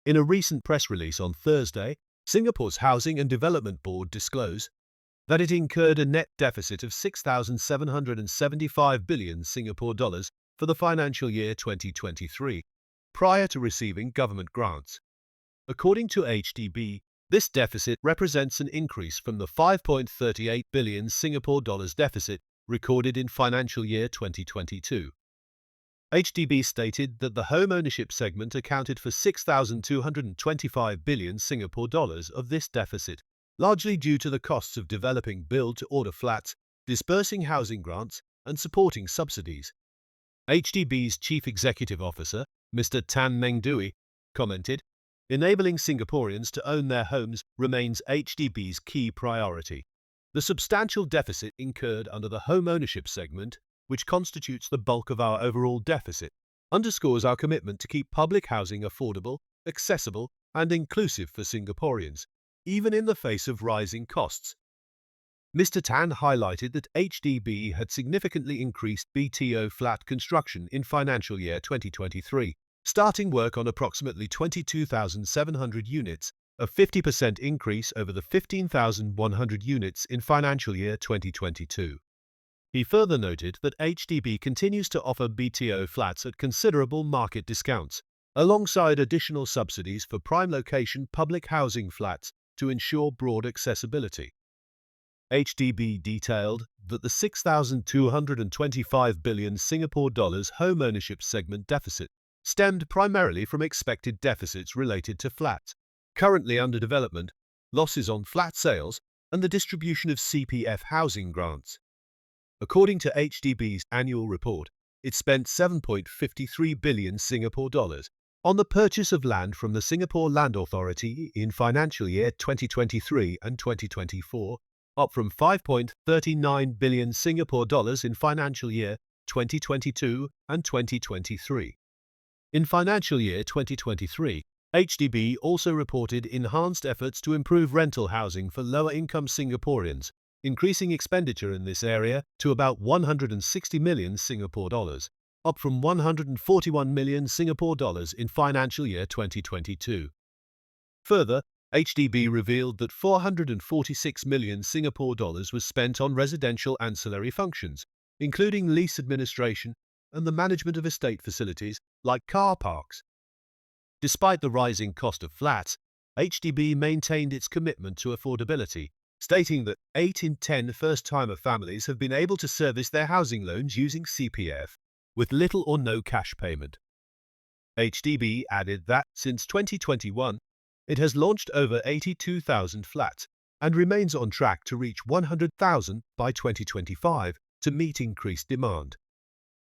In a recent press release on Thursday, Singapore's Housing and Development Board disclosed that it incurred a net deficit of 6,775 billion Singapore dollars for the financial year 2023, prior to receiving government grants. According to HDB, this deficit represents an increase from the 5.38 billion Singapore dollars deficit recorded in financial year 2022. HDB stated that the home ownership segment accounted for 6,225 billion Singapore dollars of this deficit, largely due to the costs of developing build-to-order flats, disbursing housing grants, and supporting subsidies. HDB's Chief Executive Officer, Mr. Tan Meng Dui, commented, "Enabling Singaporeans to own their homes remains HDB's key priority. The substantial deficit incurred under the home ownership segment, which constitutes the bulk of our overall deficit, underscores our commitment to keep public housing affordable, accessible, and inclusive for Singaporeans, even in the face of rising costs." Mr. Tan highlighted that HDB had significantly increased BTO flat construction in financial year 2023, starting work on approximately 22,700 units, a 50% increase over the 15,100 units in financial year 2022. He further noted that HDB continues to offer BTO flats at considerable market discounts, alongside additional subsidies for prime location public housing flats to ensure broad accessibility. HDB detailed that the 6,225 billion Singapore dollars home ownership segment deficit stemmed primarily from expected deficits related to flats currently under development, losses on flat sales, and the distribution of CPF housing grants. According to HDB's annual report, it spent 7.53 billion Singapore dollars on the purchase of land from the Singapore Land Authority in financial year 2023 and 2024, up from 5.39 billion Singapore dollars in financial year 2022 and 2023. In financial year 2023, HDB also reported enhanced efforts to improve rental housing for lower-income Singaporeans, increasing expenditure in this area to about 160 million Singapore dollars, up from 141 million Singapore dollars in financial year 2022. Further, HDB revealed that 446 million Singapore dollars was spent on residential ancillary functions, including lease administration and the management of estate facilities like car parks. Despite the rising cost of flats, HDB maintained its commitment to affordability, stating that 8 in 10 first-timer families have been able to service their housing loans using CPF, with little or no cash payment. HDB added that since 2021, it has launched over 82,000 flats and remains on track to reach 100,000 by 2025 to meet increased demand.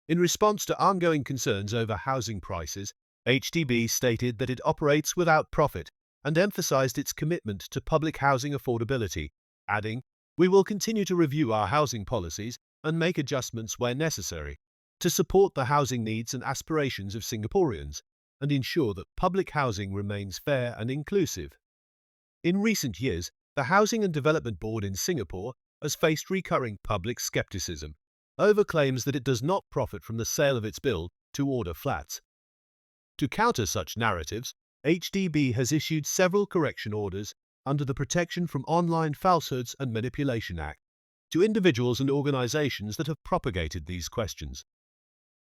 In response to ongoing concerns over housing prices, HDB stated that it operates without profit and emphasized its commitment to public housing affordability, adding, "We will continue to review our housing policies and make adjustments where necessary to support the housing needs and aspirations of Singaporeans and ensure that public housing remains fair and inclusive." In recent years, the Housing and Development Board in Singapore has faced recurring public skepticism over claims that it does not profit from the sale of its build-to-order flats. To counter such narratives, HDB has issued several correction orders under the Protection from Online Falsehoods and Manipulation Act to individuals and organizations that have propagated these questions.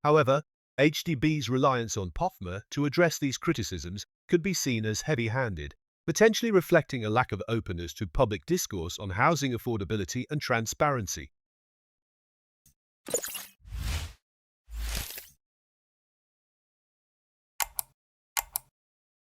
However, HDB's reliance on POFMA to address these criticisms could be seen as heavy-handed, potentially reflecting a lack of openness to public discourse on housing affordability and transparency.